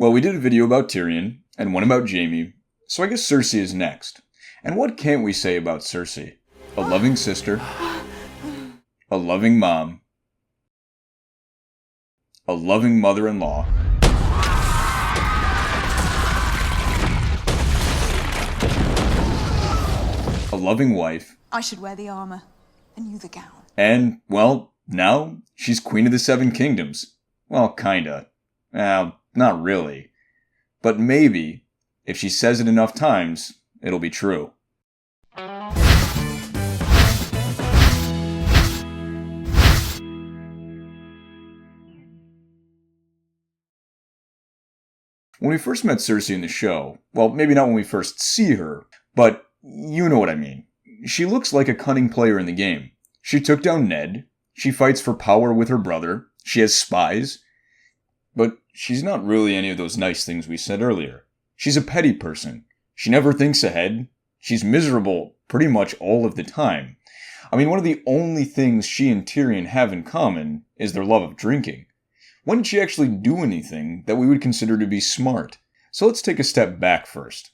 Well, we did a video about Tyrion, and one about Jaime, so I guess Cersei is next. And what can't we say about Cersei? A loving sister, a loving mom, a loving mother-in-law, a loving wife. I should wear the armor, and you the gown. And, well, now she's Queen of the Seven Kingdoms. Well, kinda. Well, not really. But maybe, if she says it enough times, it'll be true. When we first met Cersei in the show, well, maybe not when we first see her, but you know what I mean. She looks like a cunning player in the game. She took down Ned, she fights for power with her brother, she has spies, but she's not really any of those nice things we said earlier. She's a petty person. She never thinks ahead. She's miserable pretty much all of the time. I mean, one of the only things she and Tyrion have in common is their love of drinking. When did she actually do anything that we would consider to be smart? So let's take a step back first.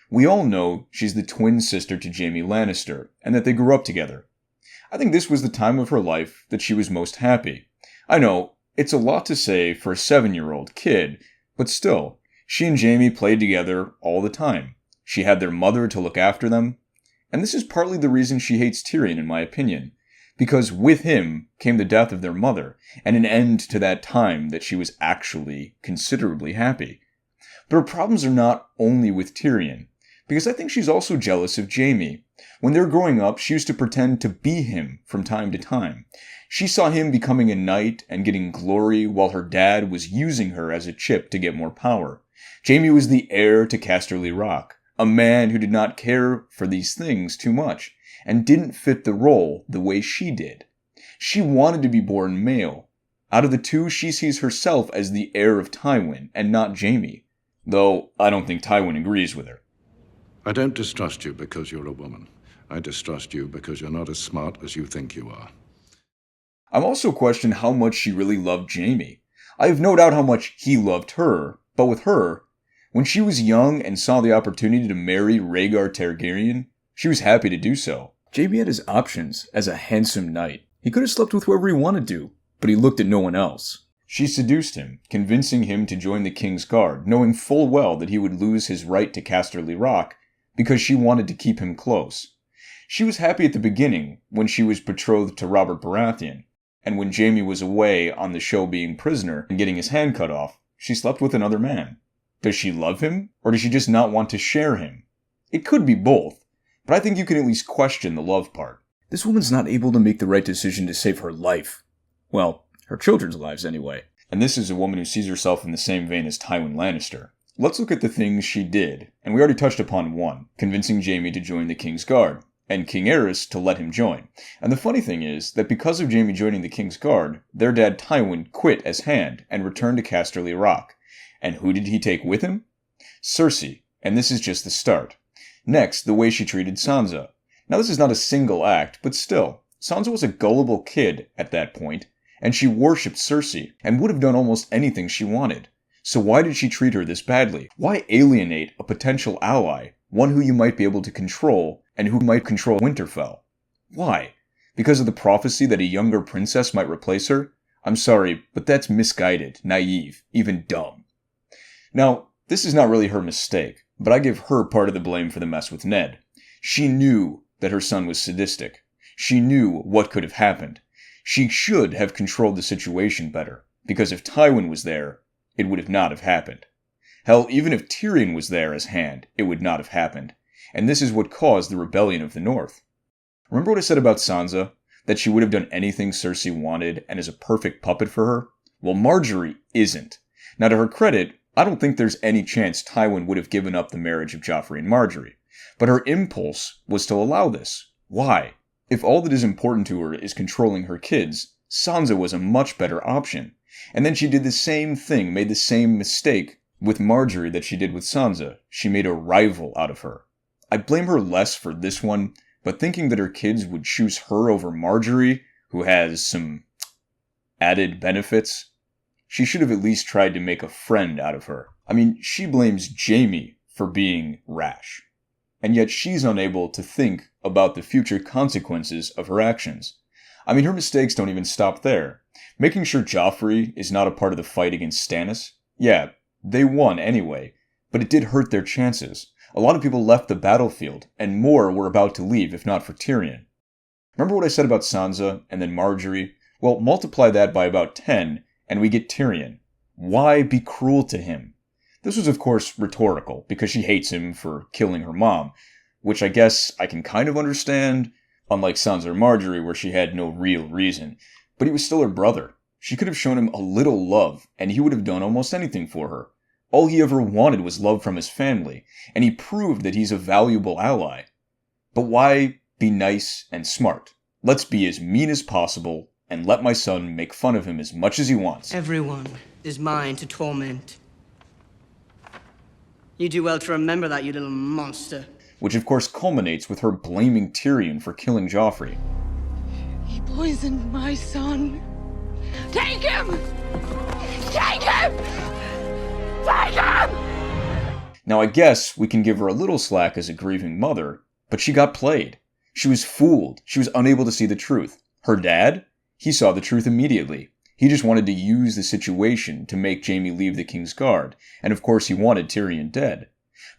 We all know she's the twin sister to Jaime Lannister, and that they grew up together. I think this was the time of her life that she was most happy. I know, it's a lot to say for a 7-year-old kid, but still, she and Jaime played together all the time. She had their mother to look after them. And this is partly the reason she hates Tyrion, in my opinion. Because with him came the death of their mother, and an end to that time that she was actually considerably happy. But her problems are not only with Tyrion, because I think she's also jealous of Jaime. When they were growing up, she used to pretend to be him from time to time. She saw him becoming a knight and getting glory while her dad was using her as a chip to get more power. Jaime was the heir to Casterly Rock, a man who did not care for these things too much, and didn't fit the role the way she did. She wanted to be born male. Out of the two, she sees herself as the heir of Tywin, and not Jaime. Though, I don't think Tywin agrees with her. I don't distrust you because you're a woman. I distrust you because you're not as smart as you think you are. I'm also questioning how much she really loved Jaime. I have no doubt how much he loved her, but with her, when she was young and saw the opportunity to marry Rhaegar Targaryen, she was happy to do so. Jaime had his options as a handsome knight. He could have slept with whoever he wanted to, but he looked at no one else. She seduced him, convincing him to join the King's Guard, knowing full well that he would lose his right to Casterly Rock because she wanted to keep him close. She was happy at the beginning when she was betrothed to Robert Baratheon, and when Jaime was away on the show being prisoner and getting his hand cut off, she slept with another man. Does she love him, or does she just not want to share him? It could be both, but I think you can at least question the love part. This woman's not able to make the right decision to save her life. Well, her children's lives anyway. And this is a woman who sees herself in the same vein as Tywin Lannister. Let's look at the things she did, and we already touched upon one, convincing Jaime to join the King's Guard, and King Aerys to let him join. And the funny thing is that because of Jaime joining the King's Guard, their dad Tywin quit as Hand and returned to Casterly Rock. And who did he take with him? Cersei, and this is just the start. Next, the way she treated Sansa. Now this is not a single act, but still, Sansa was a gullible kid at that point, and she worshipped Cersei, and would have done almost anything she wanted. So why did she treat her this badly? Why alienate a potential ally, one who you might be able to control, and who might control Winterfell? Why? Because of the prophecy that a younger princess might replace her? I'm sorry, but that's misguided, naive, even dumb. Now, this is not really her mistake, but I give her part of the blame for the mess with Ned. She knew that her son was sadistic. She knew what could have happened. She should have controlled the situation better, because if Tywin was there, it would have not have happened. Hell, even if Tyrion was there as Hand, it would not have happened. And this is what caused the rebellion of the North. Remember what I said about Sansa? That she would have done anything Cersei wanted and is a perfect puppet for her? Well, Marjorie isn't. Now, to her credit, I don't think there's any chance Tywin would have given up the marriage of Joffrey and Marjorie. But her impulse was to allow this. Why? If all that is important to her is controlling her kids, Sansa was a much better option. And then she did the same thing, made the same mistake with Marjorie that she did with Sansa. She made a rival out of her. I blame her less for this one, but thinking that her kids would choose her over Marjorie, who has some added benefits, she should have at least tried to make a friend out of her. I mean, she blames Jaime for being rash. And yet she's unable to think about the future consequences of her actions. I mean, her mistakes don't even stop there. Making sure Joffrey is not a part of the fight against Stannis? Yeah, they won anyway, but it did hurt their chances. A lot of people left the battlefield, and more were about to leave if not for Tyrion. Remember what I said about Sansa and then Marjorie? Well, multiply that by about 10, and we get Tyrion. Why be cruel to him? This was, of course, rhetorical, because she hates him for killing her mom, which I guess I can kind of understand, unlike Sansa or Marjorie, where she had no real reason. But he was still her brother. She could have shown him a little love, and he would have done almost anything for her. All he ever wanted was love from his family, and he proved that he's a valuable ally. But why be nice and smart? Let's be as mean as possible, and let my son make fun of him as much as he wants. Everyone is mine to torment. You do well to remember that, you little monster. Which of course culminates with her blaming Tyrion for killing Joffrey. He poisoned my son. Take him! Take him! Take him! Now I guess we can give her a little slack as a grieving mother, but she got played. She was fooled. She was unable to see the truth. Her dad? He saw the truth immediately. He just wanted to use the situation to make Jaime leave the King's Guard, and of course he wanted Tyrion dead.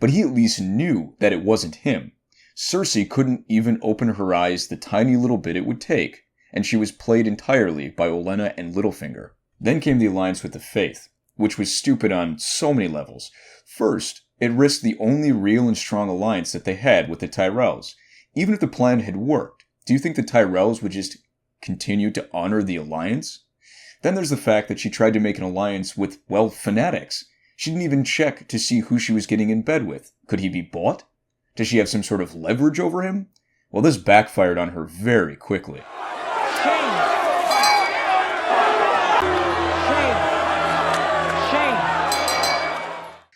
But he at least knew that it wasn't him. Cersei couldn't even open her eyes the tiny little bit it would take, and she was played entirely by Olenna and Littlefinger. Then came the alliance with the Faith, which was stupid on so many levels. First, it risked the only real and strong alliance that they had with the Tyrells. Even if the plan had worked, do you think the Tyrells would just continue to honor the alliance? Then there's the fact that she tried to make an alliance with, well, fanatics. She didn't even check to see who she was getting in bed with. Could he be bought? Does she have some sort of leverage over him? Well, this backfired on her very quickly. Shame!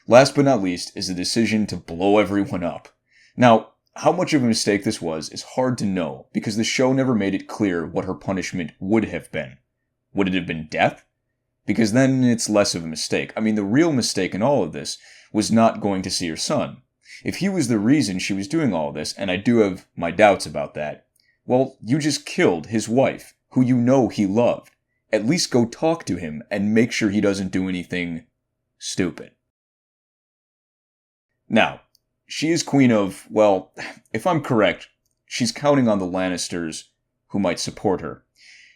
Last but not least is the decision to blow everyone up. Now, how much of a mistake this was is hard to know, because the show never made it clear what her punishment would have been. Would it have been death? Because then it's less of a mistake. I mean, the real mistake in all of this was not going to see her son. If he was the reason she was doing all this, and I do have my doubts about that, well, you just killed his wife, who you know he loved. At least go talk to him and make sure he doesn't do anything stupid. Now, she is queen of, well, if I'm correct, she's counting on the Lannisters who might support her.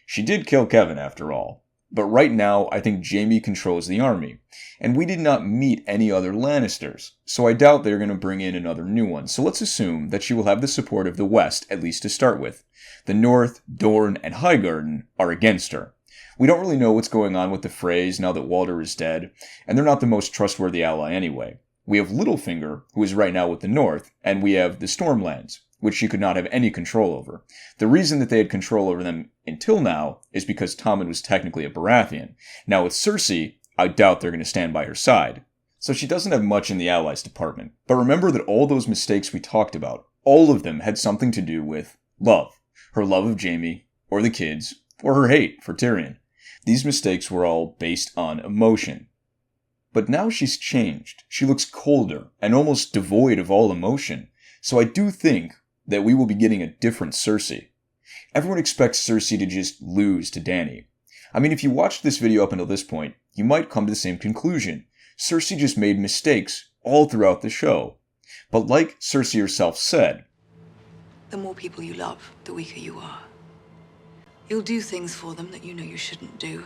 She did kill Kevin after all, but right now I think Jaime controls the army, and we did not meet any other Lannisters, so I doubt they're going to bring in another new one, so let's assume that she will have the support of the West, at least to start with. The North, Dorne, and Highgarden are against her. We don't really know what's going on with the Freys now that Walder is dead, and they're not the most trustworthy ally anyway. We have Littlefinger, who is right now with the North, and we have the Stormlands, which she could not have any control over. The reason that they had control over them until now is because Tommen was technically a Baratheon. Now with Cersei, I doubt they're going to stand by her side. So she doesn't have much in the allies department. But remember that all those mistakes we talked about, all of them had something to do with love. Her love of Jaime, or the kids, or her hate for Tyrion. These mistakes were all based on emotion. But now she's changed. She looks colder and almost devoid of all emotion. So I do think that we will be getting a different Cersei. Everyone expects Cersei to just lose to Dany. I mean, if you watched this video up until this point, you might come to the same conclusion. Cersei just made mistakes all throughout the show. But like Cersei herself said, The more people you love, the weaker you are. You'll do things for them that you know you shouldn't do.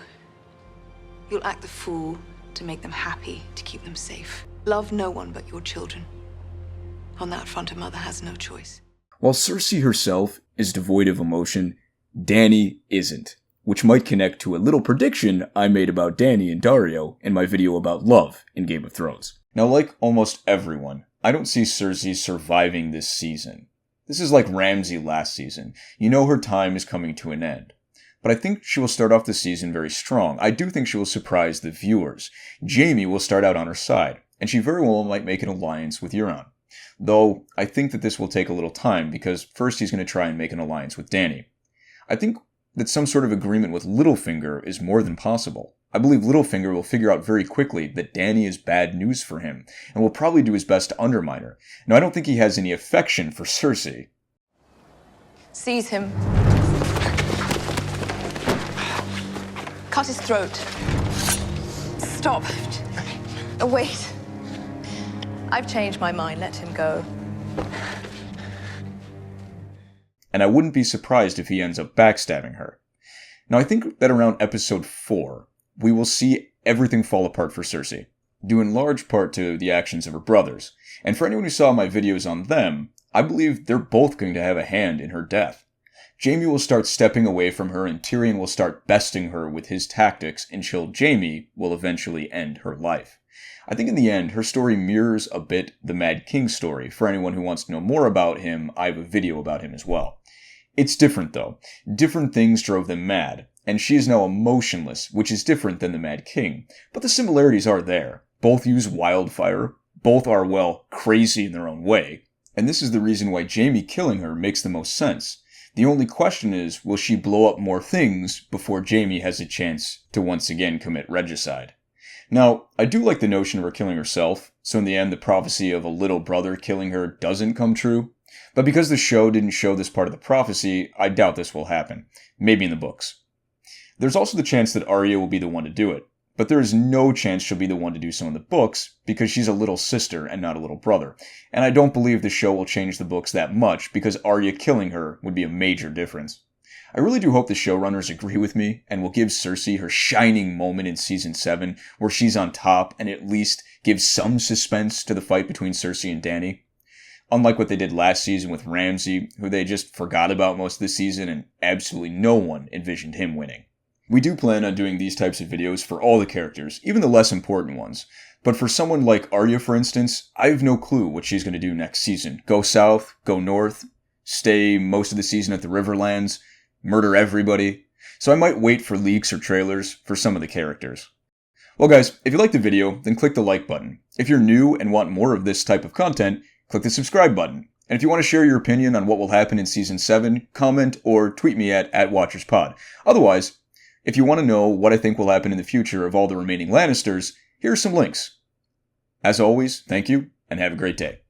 You'll act the fool to make them happy, to keep them safe. Love no one but your children. On that front, a mother has no choice. while Cersei herself is devoid of emotion, Dany isn't, which might connect to a little prediction I made about Dany and Daario in my video about love in Game of Thrones. Now, like almost everyone, I don't see Cersei surviving this season. This is like Ramsay last season. You know her time is coming to an end. But I think she will start off the season very strong. I do think she will surprise the viewers. Jaime will start out on her side, and she very well might make an alliance with Euron. Though, I think that this will take a little time, because first he's going to try and make an alliance with Dany. I think that some sort of agreement with Littlefinger is more than possible. I believe Littlefinger will figure out very quickly that Dany is bad news for him, and will probably do his best to undermine her. Now, I don't think he has any affection for Cersei. Seize him. Cut his throat. Stop. Wait. I've changed my mind. Let him go. And I wouldn't be surprised if he ends up backstabbing her. Now, I think that around episode 4, we will see everything fall apart for Cersei, due in large part to the actions of her brothers. And for anyone who saw my videos on them, I believe they're both going to have a hand in her death. Jaime will start stepping away from her, and Tyrion will start besting her with his tactics until Jaime will eventually end her life. I think in the end, her story mirrors a bit the Mad King story. For anyone who wants to know more about him, I have a video about him as well. It's different though. Different things drove them mad, and she is now emotionless, which is different than the Mad King. But the similarities are there. Both use wildfire, both are, well, crazy in their own way, and this is the reason why Jaime killing her makes the most sense. The only question is, will she blow up more things before Jaime has a chance to once again commit regicide? Now, I do like the notion of her killing herself, so in the end the prophecy of a little brother killing her doesn't come true. But because the show didn't show this part of the prophecy, I doubt this will happen. Maybe in the books. There's also the chance that Arya will be the one to do it, but there is no chance she'll be the one to do so in the books, because she's a little sister and not a little brother. And I don't believe the show will change the books that much, because Arya killing her would be a major difference. I really do hope the showrunners agree with me, and will give Cersei her shining moment in Season 7, where she's on top, and at least gives some suspense to the fight between Cersei and Dany. Unlike what they did last season with Ramsay, who they just forgot about most of the season, and absolutely no one envisioned him winning. We do plan on doing these types of videos for all the characters, even the less important ones. But for someone like Arya, for instance, I have no clue what she's going to do next season. Go south, go north, stay most of the season at the Riverlands, murder everybody. So I might wait for leaks or trailers for some of the characters. Well guys, if you liked the video, then click the like button. If you're new and want more of this type of content, click the subscribe button. And if you want to share your opinion on what will happen in Season 7, comment or tweet me at @WatchersPod. Otherwise, if you want to know what I think will happen in the future of all the remaining Lannisters, here are some links. As always, thank you, and have a great day.